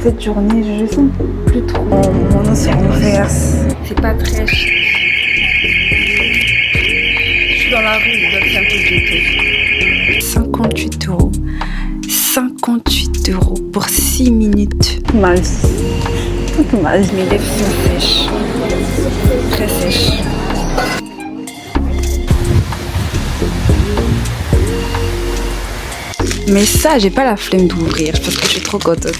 Cette journée, je sens plus trop. Mon eau se renverse. C'est pas très cher. Je suis dans la rue, je dois faire un peu de 58 euros. 58 euros pour 6 minutes. Ma vie. Toute ma vie. Mes lèvres sont sèches. Très sèches. Mais ça, j'ai pas la flemme d'ouvrir parce que je suis trop contente.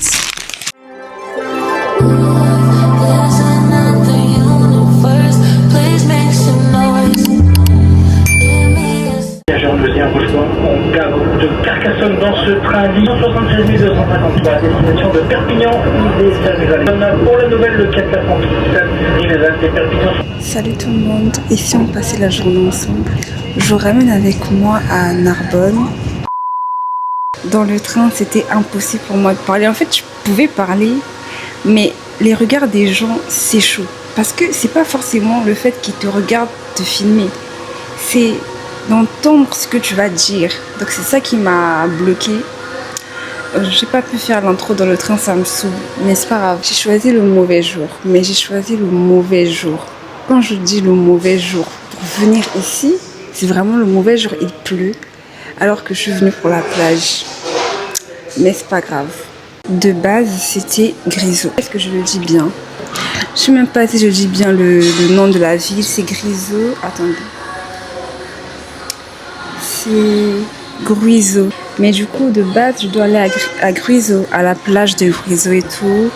Deuxième arrangement en gare de Carcassonne dans ce train 176 253 à destination de Perpignan, Ivry-Saint-Gézanne. Pour la nouvelle, le 4 Ivry-Saint-Gézanne et Perpignan. Salut tout le monde, ici on passait la journée ensemble. Je vous ramène avec moi à Narbonne. Dans le train, c'était impossible pour moi de parler. En fait, je pouvais parler, mais les regards des gens, c'est chaud. Parce que c'est pas forcément le fait qu'ils te regardent te filmer. C'est d'entendre ce que tu vas dire. Donc c'est ça qui m'a bloqué. J'ai pas pu faire l'intro dans le train, ça me saoule. Mais c'est pas grave. J'ai choisi le mauvais jour. Mais j'ai choisi le mauvais jour. Quand je dis le mauvais jour, pour venir ici, c'est vraiment le mauvais jour. Il pleut. Alors que je suis venue pour la plage. Mais c'est pas grave. De base, c'était Grisot. Est-ce que je le dis bien? Je sais même pas si je dis bien le nom de la ville. C'est Grisot. Attendez. C'est Gruiseau. Mais du coup, de base, je dois aller à Gruiseau, à la plage de Gruiseau et tout.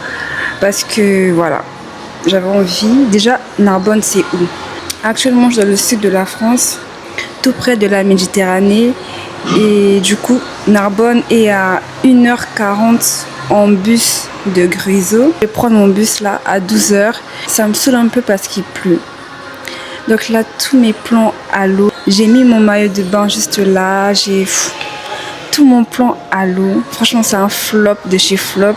Parce que, voilà, j'avais envie. Déjà, Narbonne, c'est où? Actuellement, je suis dans le sud de la France, tout près de la Méditerranée. Et du coup, Narbonne est à 1h40 en bus de Gruiseau. Je vais prendre mon bus là à 12h. Ça me saoule un peu parce qu'il pleut. Donc là, tous mes plans à l'eau. J'ai mis mon maillot de bain juste là. J'ai tout mon plan à l'eau. Franchement, c'est un flop de chez Flop.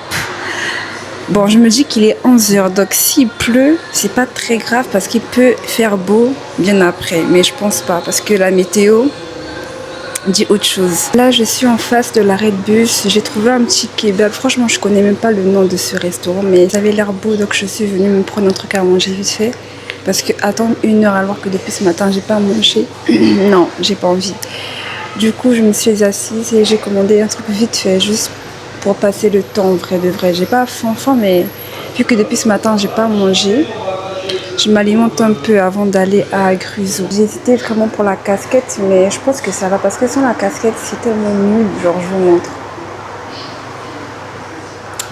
Bon, je me dis qu'il est 11h. Donc s'il pleut, c'est pas très grave parce qu'il peut faire beau bien après. Mais je pense pas parce que la météo dit autre chose. Là, je suis en face de l'arrêt de bus. J'ai trouvé un petit kebab. Franchement, je connais même pas le nom de ce restaurant. Mais ça avait l'air beau. Donc je suis venue me prendre un truc à manger vite fait. Parce que attendre 1 heure alors que depuis ce matin j'ai pas mangé, non, j'ai pas envie. Du coup, je me suis assise et j'ai commandé un truc vite fait, juste pour passer le temps, vrai de vrai. J'ai pas faim, mais vu que depuis ce matin j'ai pas mangé, je m'alimente un peu avant d'aller à Gruiseau. J'ai hésité vraiment pour la casquette, mais je pense que ça va parce que sans la casquette, c'est tellement nul. Genre, je vous montre.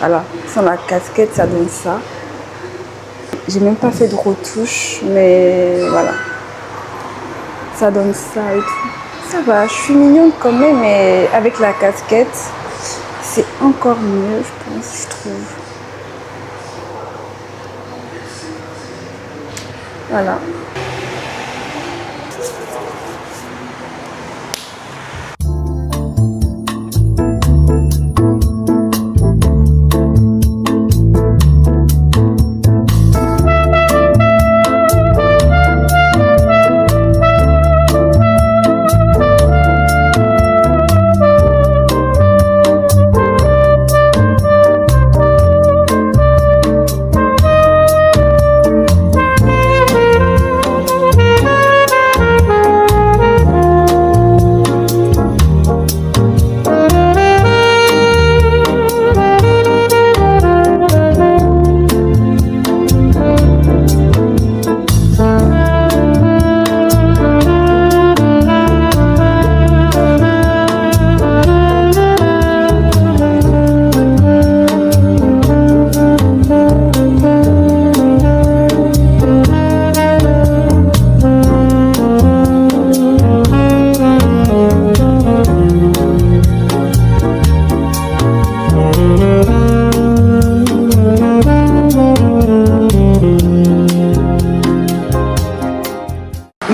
Voilà, sans la casquette, ça donne ça. J'ai même pas fait de retouche, mais voilà. Ça donne ça et tout. Ça va, je suis mignonne quand même, mais avec la casquette, c'est encore mieux, je pense, je trouve. Voilà.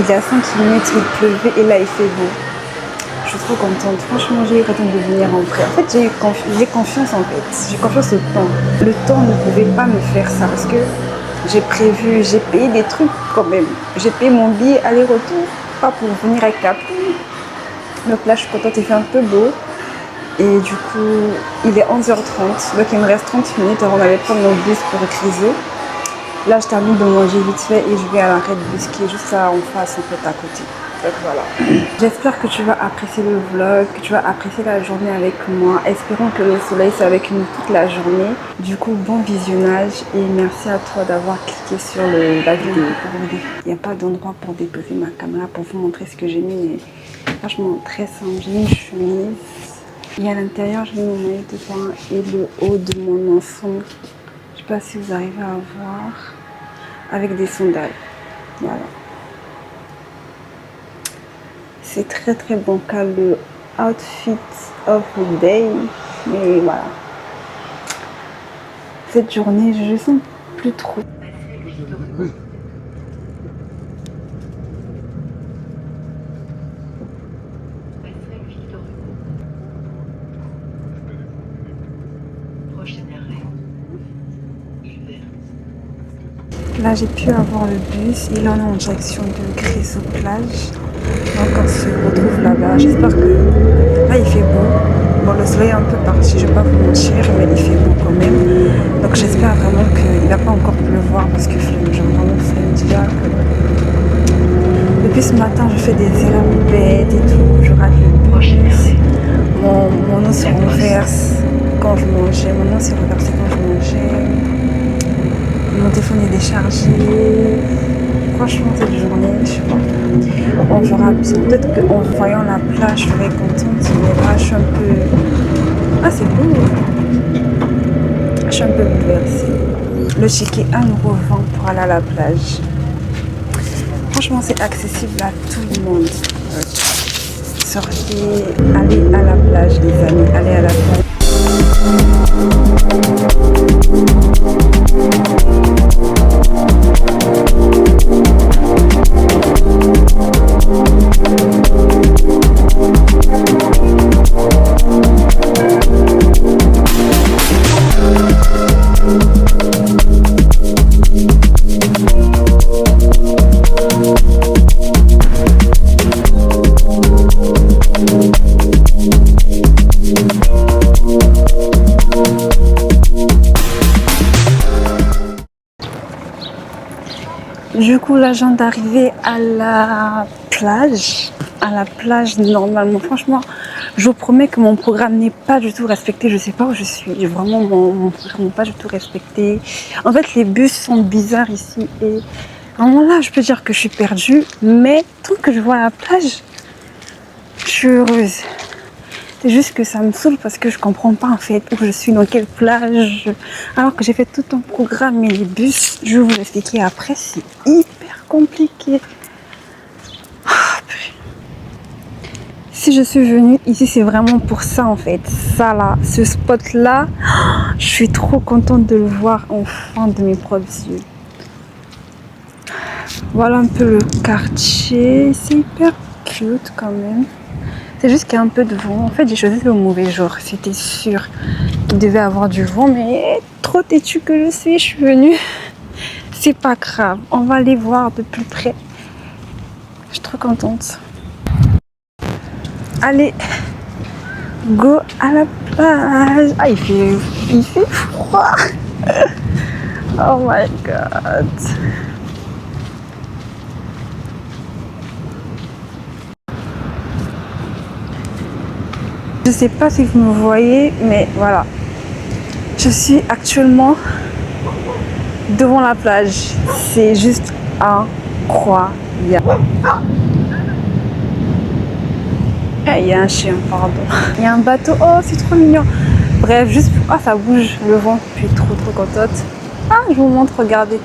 Il y a 5 minutes, il pleuvait et là il fait beau. Je suis trop contente. Franchement, j'ai eu raison de venir en vrai. En fait, j'ai confiance en fait. J'ai confiance au temps. Le temps ne pouvait pas me faire ça parce que j'ai prévu, j'ai payé des trucs quand même. J'ai payé mon billet aller-retour, pas pour venir avec la pluie. Donc là, je suis contente, il fait un peu beau. Et du coup, il est 11h30, donc il me reste 30 minutes avant d'aller prendre mon bus pour Grisou. Là, je termine de manger vite fait et je vais à l'arrêt de bus qui est juste là en face, en fait, à côté. Donc voilà. J'espère que tu vas apprécier le vlog, que tu vas apprécier la journée avec moi. Espérons que le soleil soit avec nous toute la journée. Du coup, bon visionnage et merci à toi d'avoir cliqué sur la vidéo. Il n'y a pas d'endroit pour déposer ma caméra pour vous montrer ce que j'ai mis, mais franchement très simple. J'ai mis une chemise et à l'intérieur, j'ai mis mon maillot de bain et le haut de mon ensemble. Je ne sais pas si vous arrivez à voir, avec des sandales. Voilà. C'est très très bancal le outfit of the day, mais voilà. Cette journée, je ne sens plus trop. Là, j'ai pu avoir le bus. Il en est en direction de Grisou plage. Donc, on se retrouve là-bas. J'espère que là, il fait beau. Bon, le soleil est un peu parti, je ne vais pas vous mentir, mais il fait beau quand même. Donc, j'espère vraiment qu'il ne va pas encore pleuvoir parce que j'ai vraiment flemme déjà. Depuis ce matin, je fais des erreurs bêtes et tout. Je rate le bus. Mon eau se renverse quand je mangeais. Mon eau s'est reversée quand je mangeais. Mon téléphone est déchargé. Franchement, cette journée, je sais pas. On verra bien. Peut-être qu'en voyant la plage, je serai contente. Mais là, je suis un peu. Ah, c'est beau. Je suis un peu bouleversée. Le ticket est 1,20 € pour aller à la plage. Franchement, c'est accessible à tout le monde. Sortez, allez à la plage, les amis. Allez à la plage. Du coup, là, je viens d'arriver à la plage. À la plage, normalement. Franchement, je vous promets que mon programme n'est pas du tout respecté. Je sais pas où je suis. Vraiment, mon programme n'est pas du tout respecté. En fait, les bus sont bizarres ici. Et vraiment là, je peux dire que je suis perdue. Mais tant que je vois la plage, je suis heureuse. C'est juste que ça me saoule parce que je comprends pas en fait où je suis, dans quelle plage. Alors que j'ai fait tout un programme, mais les bus, je vais vous expliquer après, c'est hyper compliqué. Si je suis venue ici, c'est vraiment pour ça en fait. Ça là, ce spot là, je suis trop contente de le voir enfin de mes propres yeux. Voilà un peu le quartier, c'est hyper cute quand même. C'est juste qu'il y a un peu de vent. En fait, j'ai choisi le mauvais jour. C'était sûr qu'il devait avoir du vent, mais trop têtue que je suis, je suis venue. C'est pas grave. On va aller voir de plus près. Je suis trop contente. Allez, go à la plage. Ah, il fait froid. Oh my god. Je sais pas si vous me voyez, mais voilà. Je suis actuellement devant la plage. C'est juste incroyable. Il y a un chien, pardon. Il y a un bateau. Oh, c'est trop mignon. Bref, juste... Ah, ça bouge, le vent. Je suis trop contente. Ah, je vous montre, regardez.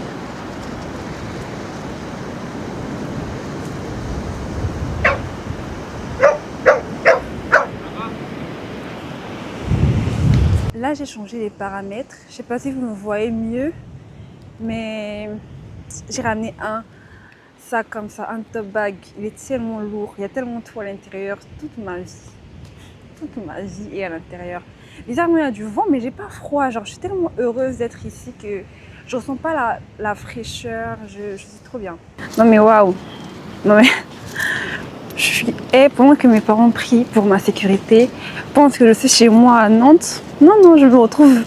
Là, j'ai changé les paramètres. Je sais pas si vous me voyez mieux, mais j'ai ramené un sac comme ça, un top bag. Il est tellement lourd, il y a tellement de tout à l'intérieur. Toute ma vie est à l'intérieur. Bizarrement, il y a du vent, mais j'ai pas froid. Genre, je suis tellement heureuse d'être ici que je ressens pas la fraîcheur. Je suis trop bien. Non mais waouh. Non mais Je suis pendant que mes parents prient pour ma sécurité, pensent que je suis chez moi à Nantes. Non, non, je me retrouve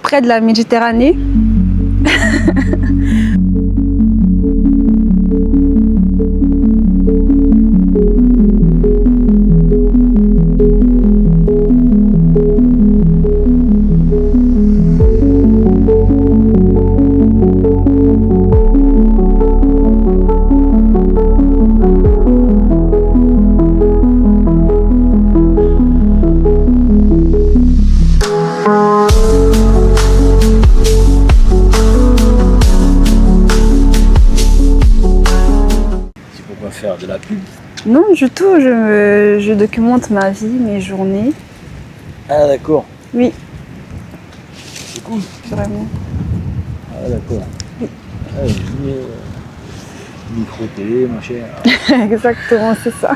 près de la Méditerranée. Faire de la pub. Non, du tout, je documente ma vie, mes journées. Ah d'accord. Oui. C'est cool. Vraiment. Ah d'accord. Oui. Ah, micro-télé, machin. Exactement, c'est ça.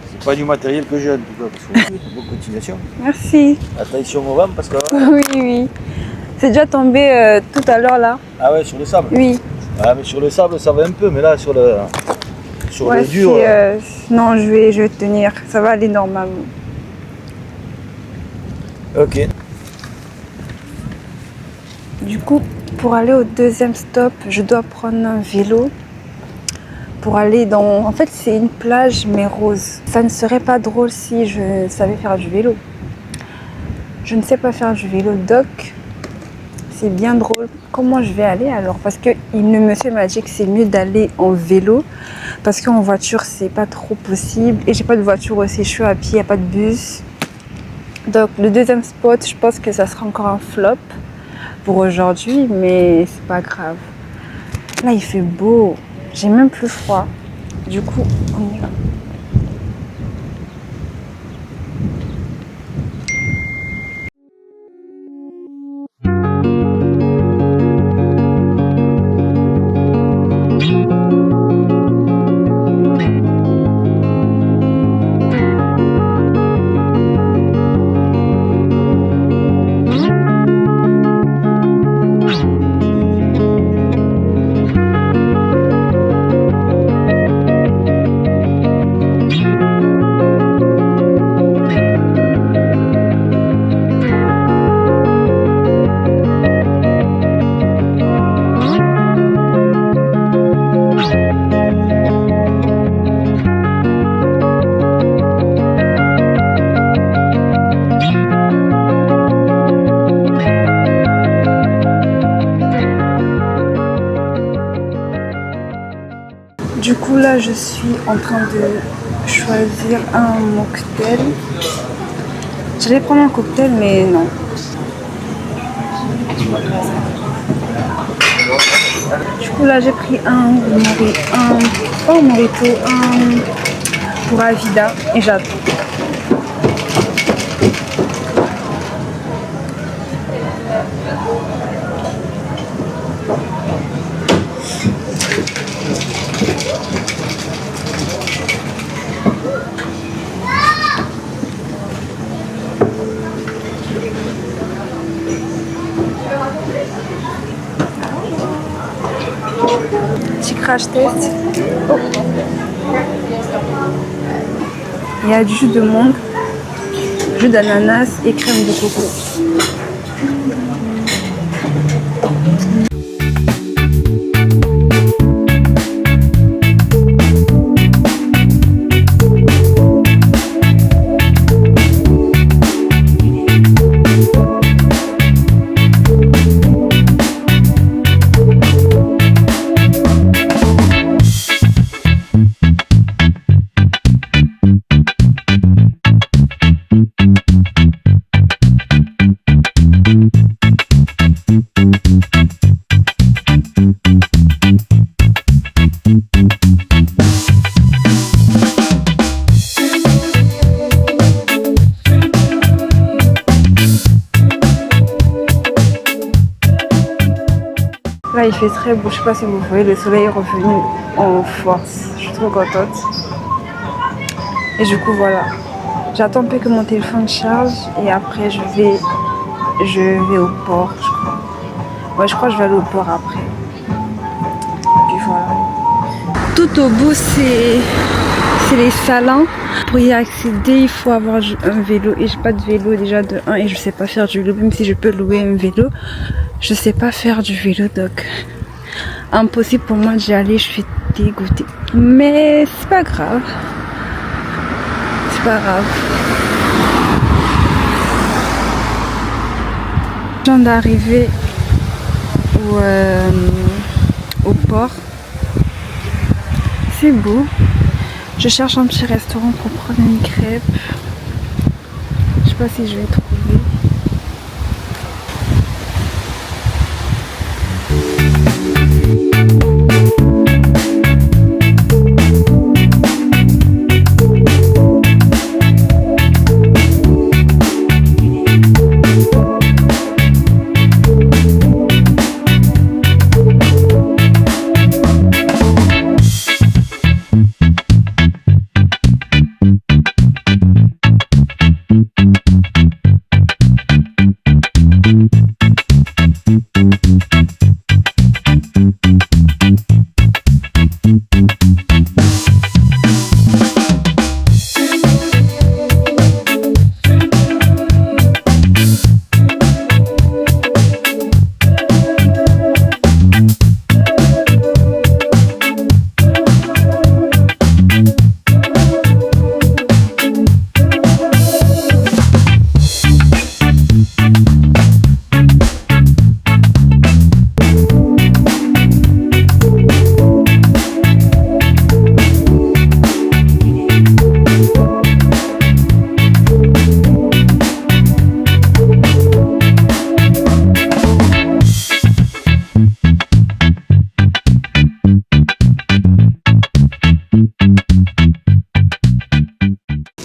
C'est pas du matériel que j'ai en tout cas. Parce que... Bonne continuation. Merci. Attention au vent parce que... Oui, oui. C'est déjà tombé tout à l'heure là. Ah ouais, sur le sable. Oui. Ah mais sur le sable ça va un peu, mais là sur le dur... Non, je vais tenir. Ça va aller normalement. Ok. Du coup, pour aller au deuxième stop, je dois prendre un vélo. Pour aller dans... En fait, c'est une plage mais rose. Ça ne serait pas drôle si je savais faire du vélo. Je ne sais pas faire du vélo, donc c'est bien drôle. Comment je vais aller alors? Parce que le monsieur m'a dit que c'est mieux d'aller en vélo. Parce qu'en voiture, c'est pas trop possible. Et j'ai pas de voiture aussi, je suis à pied, il n'y a pas de bus. Donc le deuxième spot, je pense que ça sera encore un flop pour aujourd'hui. Mais c'est pas grave. Là, il fait beau. J'ai même plus froid. Du coup, on y va. Du coup, là, je suis en train de choisir un mocktail. J'allais prendre un cocktail, mais non. Du coup, là, j'ai pris pas un mojito, un pour Avida et j'attends. Petit crash test. Oh. Il y a du jus de mangue, jus d'ananas et crème de coco. Là, il fait très beau. Je sais pas si vous voyez, le soleil est revenu en force. Je suis trop contente. Et du coup, voilà. J'attends un peu que mon téléphone charge et après je vais au port, je crois. Ouais, je crois que je vais aller au port après. Et puis voilà. Tout au bout, c'est les salons. Pour y accéder, il faut avoir un vélo. Et j'ai pas de vélo déjà de 1 et je sais pas faire du vélo. Même si je peux louer un vélo, je sais pas faire du vélo. Donc, impossible pour moi d'y aller. Je suis dégoûtée. Mais c'est pas grave. C'est pas grave. Je viens d'arriver au port. C'est beau. Je cherche un petit restaurant pour prendre une crêpe. Je sais pas si je vais trouver.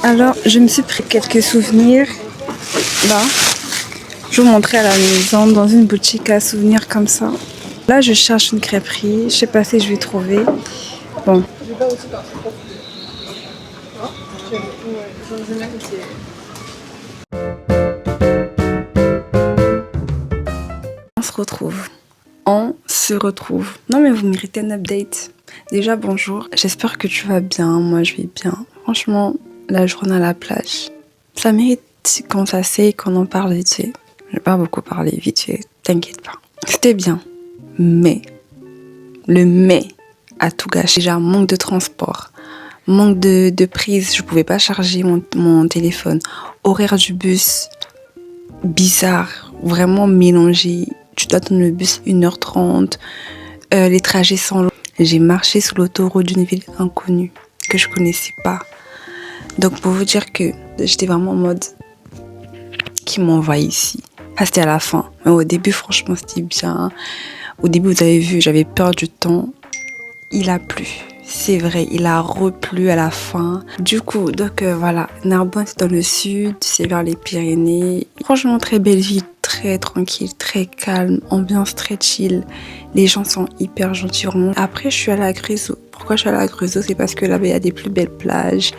Alors, je me suis pris quelques souvenirs. Là, je vous montrer à la maison, dans une boutique à souvenirs comme ça. Là, je cherche une crêperie. Je sais pas si je vais trouver. Bon. On se retrouve. On se retrouve. Non, mais vous méritez un update. Déjà, bonjour. J'espère que tu vas bien. Moi, je vais bien. Franchement, la journée à la plage, ça mérite qu'on s'asseye, qu'on en parle vite fait. Je vais pas beaucoup parler vite fait, t'inquiète pas. C'était bien, mais le mais a tout gâché. Déjà, manque de transport, manque de prise, je pouvais pas charger mon téléphone. Horaire du bus, bizarre, vraiment mélangé. Tu dois attendre le bus 1h30, les trajets sont longs. J'ai marché sur l'autoroute d'une ville inconnue que je connaissais pas. Donc pour vous dire que j'étais vraiment en mode qui m'envoie ici. Ah, c'était à la fin. Mais au début, franchement, c'était bien. Au début, vous avez vu, j'avais peur du temps. Il a plu. C'est vrai, il a replu à la fin. Du coup, donc voilà, Narbonne, c'est dans le sud, c'est vers les Pyrénées. Franchement, très belle ville, très tranquille, très calme, ambiance très chill. Les gens sont hyper gentils. Après, je suis allée à Creusot. Pourquoi je suis allée à Creusot? C'est parce que là-bas, il y a des plus belles plages.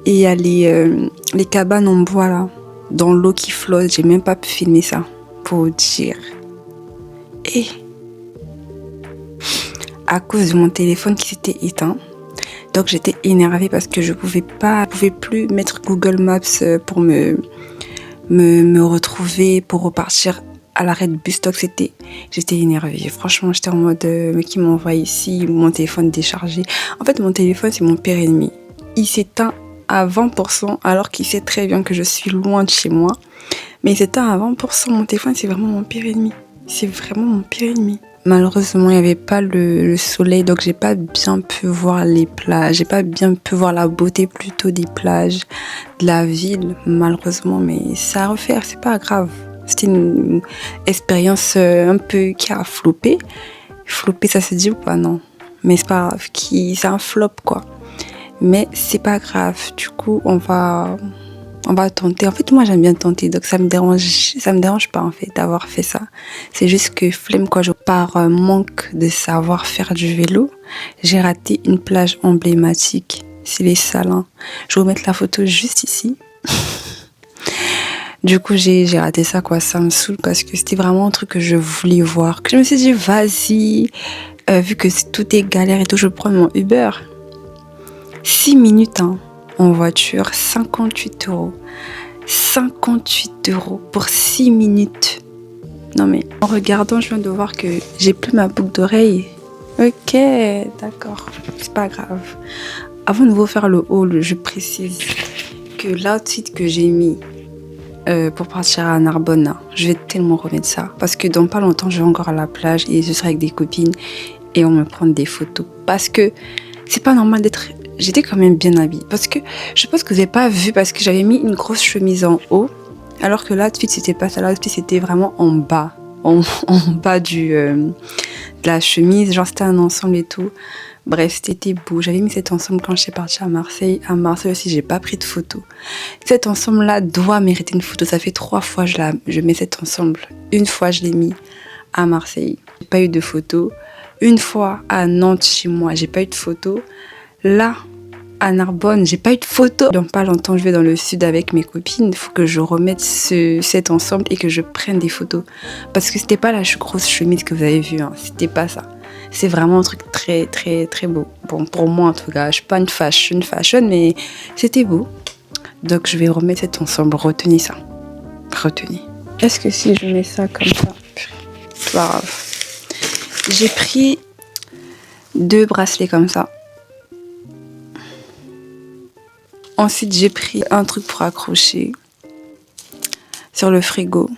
Et il y a les cabanes en bois là, dans l'eau qui flotte. J'ai même pas pu filmer ça, pour dire. Et à cause de mon téléphone qui s'était éteint, donc j'étais énervée parce que je pouvais plus mettre Google Maps pour me retrouver, pour repartir à l'arrêt de bus. Donc j'étais énervée. Franchement, j'étais en mode mais qui m'envoie ici, mon téléphone déchargé. En fait, mon téléphone, c'est mon pire ennemi. Il s'éteint à 20% alors qu'il sait très bien que je suis loin de chez moi. Mais il s'éteint à 20%. Mon téléphone, c'est vraiment mon pire ennemi. C'est vraiment mon pire ennemi. Malheureusement, il n'y avait pas le soleil, donc j'ai pas bien pu voir les plages. J'ai pas bien pu voir la beauté plutôt des plages, de la ville, malheureusement. Mais c'est à refaire, c'est pas grave. C'était une expérience un peu qui a floppé. Floppé, ça se dit ou pas? Non. Mais c'est pas grave, c'est un flop quoi. Mais c'est pas grave, du coup on va tenter. En fait moi j'aime bien tenter, donc ça me dérange pas en fait d'avoir fait ça. C'est juste que flemme quoi, par manque de savoir faire du vélo, j'ai raté une plage emblématique, c'est les Salins. Je vais vous mettre la photo juste ici. Du coup j'ai raté ça quoi, ça me saoule parce que c'était vraiment un truc que je voulais voir, que je me suis dit vas-y, vu que tout est galère et tout, je prends mon Uber. 6 minutes hein, en voiture, 58 €. 58 € pour 6 minutes. Non mais en regardant, je viens de voir que j'ai plus ma boucle d'oreille. Ok, d'accord, c'est pas grave. Avant de vous faire le haul, je précise que l'outfit que j'ai mis pour partir à Narbonne, je vais tellement remettre ça. Parce que dans pas longtemps, je vais encore à la plage et je serai avec des copines et on me prend des photos. Parce que c'est pas normal d'être... J'étais quand même bien habillée. Parce que je pense que vous n'avez pas vu, parce que j'avais mis une grosse chemise en haut. Alors que l'outfit, c'était pas ça. L'outfit, c'était vraiment en bas. En bas de la chemise. Genre, c'était un ensemble et tout. Bref, c'était beau. J'avais mis cet ensemble quand je suis partie à Marseille. À Marseille aussi, j'ai pas pris de photo. Cet ensemble-là doit mériter une photo. Ça fait 3 fois que je mets cet ensemble. Une fois, je l'ai mis à Marseille. J'ai pas eu de photo. Une fois à Nantes, chez moi, j'ai pas eu de photo. Là, à Narbonne, j'ai pas eu de photo. Dans pas longtemps, je vais dans le sud avec mes copines. Il faut que je remette cet ensemble et que je prenne des photos. Parce que c'était pas la grosse chemise que vous avez vue. Hein. C'était pas ça. C'est vraiment un truc très, très, très beau. Bon, pour moi, en tout cas, je suis pas une fashion, mais c'était beau. Donc, je vais remettre cet ensemble. Retenez ça. Retenez. Est-ce que si je mets ça comme ça, c'est pas grave. J'ai pris 2 bracelets comme ça. Ensuite, j'ai pris un truc pour accrocher sur le frigo.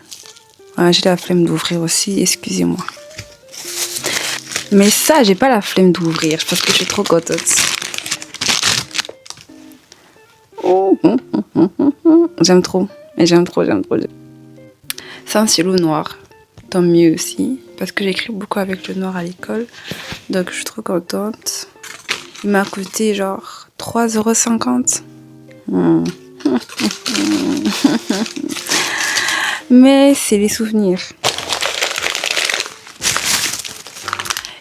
Voilà, j'ai la flemme d'ouvrir aussi, excusez-moi. Mais ça, j'ai pas la flemme d'ouvrir parce que je suis trop contente. J'aime trop. J'aime trop. C'est un stylo noir. Tant mieux aussi. Parce que j'écris beaucoup avec le noir à l'école. Donc, je suis trop contente. Il m'a coûté genre 3,50 €. Mais c'est les souvenirs.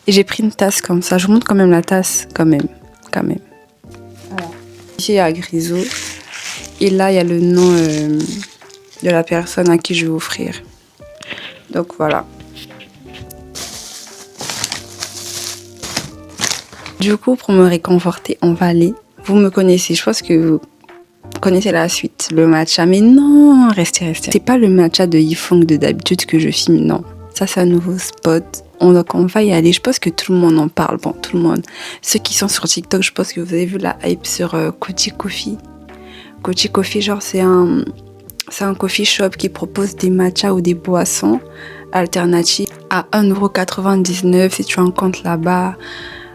Et j'ai pris une tasse comme ça. Je vous montre quand même la tasse. Quand même. Voilà. Ici, il y a Grisou. Et là, il y a le nom de la personne à qui je vais offrir. Donc voilà. Du coup, pour me réconforter, on va aller. Vous me connaissez. Je pense que vous connaissez la suite. Le matcha. Mais non, restez. C'est pas le matcha de Yifong de d'habitude que je filme. Non. Ça, c'est un nouveau spot. Donc, on va y aller. Je pense que tout le monde en parle. Bon, tout le monde. Ceux qui sont sur TikTok, je pense que vous avez vu la hype sur Kochi Coffee. Kochi Coffee, genre, c'est un coffee shop qui propose des matchas ou des boissons alternatives à 1,99 € si tu as un compte là-bas,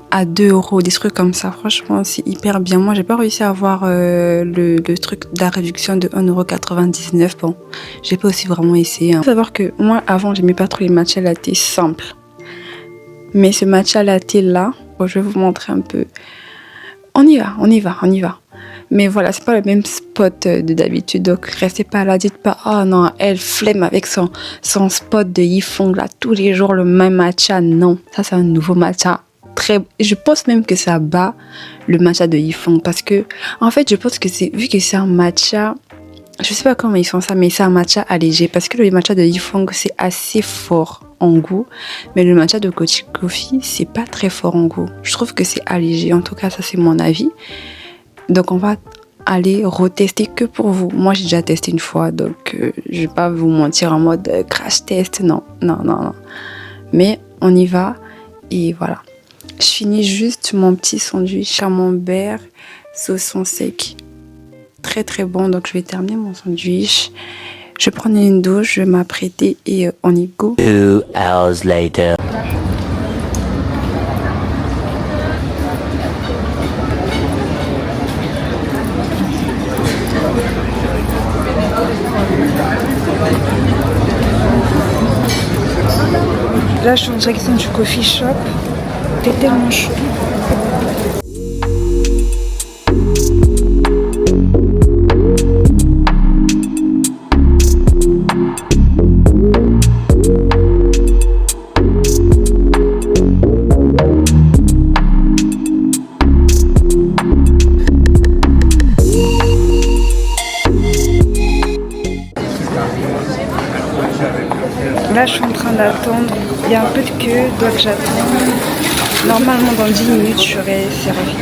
à 2 €, des trucs comme ça. Franchement, c'est hyper bien. Moi, j'ai pas réussi à avoir le truc de la réduction de 1,99 €. Bon, j'ai pas aussi vraiment essayé. Hein. Faut savoir que moi, avant, j'aimais pas trop les matcha latte simples. Mais ce matcha latte là, bon, je vais vous montrer un peu. On y va. Mais voilà, c'est pas le même spot de d'habitude. Donc, restez pas là, dites pas, oh non, elle flemme avec son spot de Yifong là, tous les jours le même matcha. Non, ça c'est un nouveau matcha. Je pense même que ça bat le matcha de Yifong. Parce que, en fait, je pense que vu que c'est un matcha, je sais pas comment ils font ça, mais c'est un matcha allégé. Parce que le matcha de Yifong, c'est assez fort en goût. Mais le matcha de Kochi Coffee, c'est pas très fort en goût. Je trouve que c'est allégé. En tout cas, ça c'est mon avis. Donc, on va aller retester que pour vous. Moi, j'ai déjà testé une fois, donc je vais pas vous mentir en mode crash test. Non. Mais on y va et voilà. Je finis juste mon petit sandwich camembert saucisson sec. Très très bon, donc je vais terminer mon sandwich. Je vais prendre une douche, je vais m'apprêter et on y go. 2 hours later. Là, je suis en direction du coffee shop. C'est tellement chaud. Là, je suis en train d'attendre. Il y a un peu de queue, donc j'attends. Normalement, dans 10 minutes, je serai servie.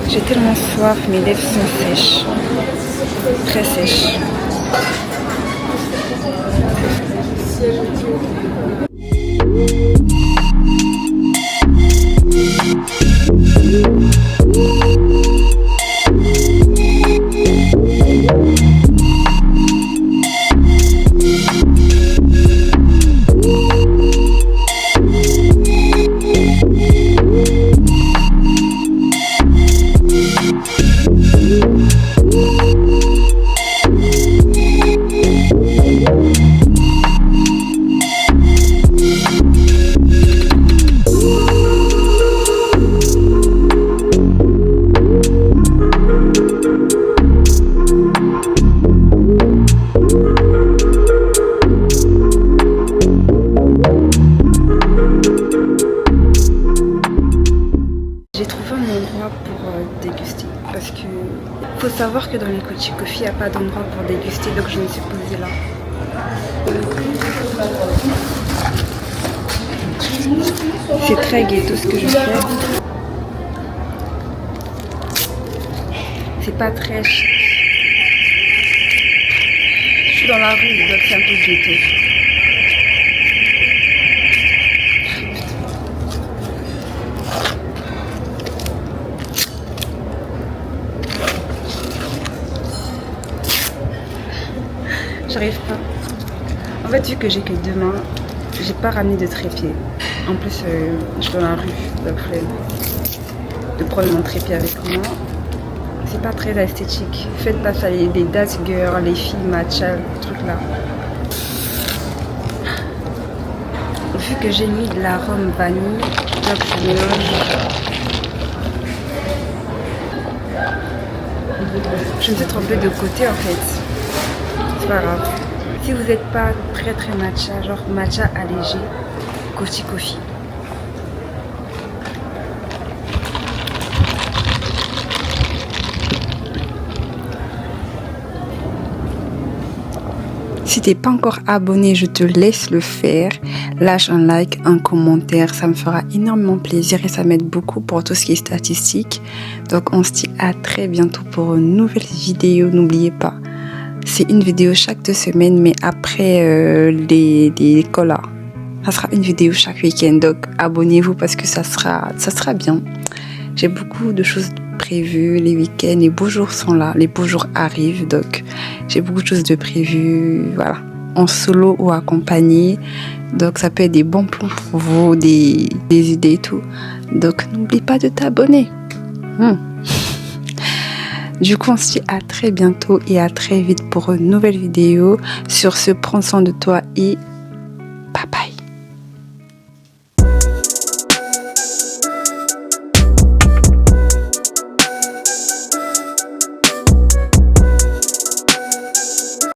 J'ai tellement soif, mes lèvres sont sèches. Très sèches. J'ai trouvé un endroit pour déguster parce que faut savoir que dans les Kochi Coffee, il n'y a pas d'endroit pour déguster, donc je me suis posée là. C'est très gai tout ce que je fais. C'est pas très chic. Je suis dans la rue, donc c'est un peu ghetto. J'arrive pas. En fait, vu que j'ai que 2 mains, j'ai pas ramené de trépied. En plus, je suis dans la rue, donc flemme de prendre mon trépied avec moi. C'est pas très esthétique. Faites pas ça, les date girls, les filles matcha, truc là. Vu que j'ai mis de l'arôme vanille, donc je mélange. Je me suis trompée de côté en fait. C'est pas grave. Si vous n'êtes pas très matcha, genre matcha allégé, Kochi Coffee. Si t'es pas encore abonné, je te laisse le faire. Lâche un like, un commentaire, ça me fera énormément plaisir et ça m'aide beaucoup pour tout ce qui est statistique. Donc on se dit à très bientôt pour une nouvelle vidéo. N'oubliez pas, c'est une vidéo chaque 2 semaines, mais après les colas, ça sera une vidéo chaque week-end. Donc abonnez-vous parce que ça sera bien. J'ai beaucoup de choses prévues les week-ends, les beaux jours sont là, les beaux jours arrivent, donc j'ai beaucoup de choses de prévues, voilà, en solo ou accompagné. Donc ça peut être des bons plans pour vous, des idées et tout. Donc n'oublie pas de t'abonner. Du coup, on se dit à très bientôt et à très vite pour une nouvelle vidéo. Sur ce, prends soin de toi et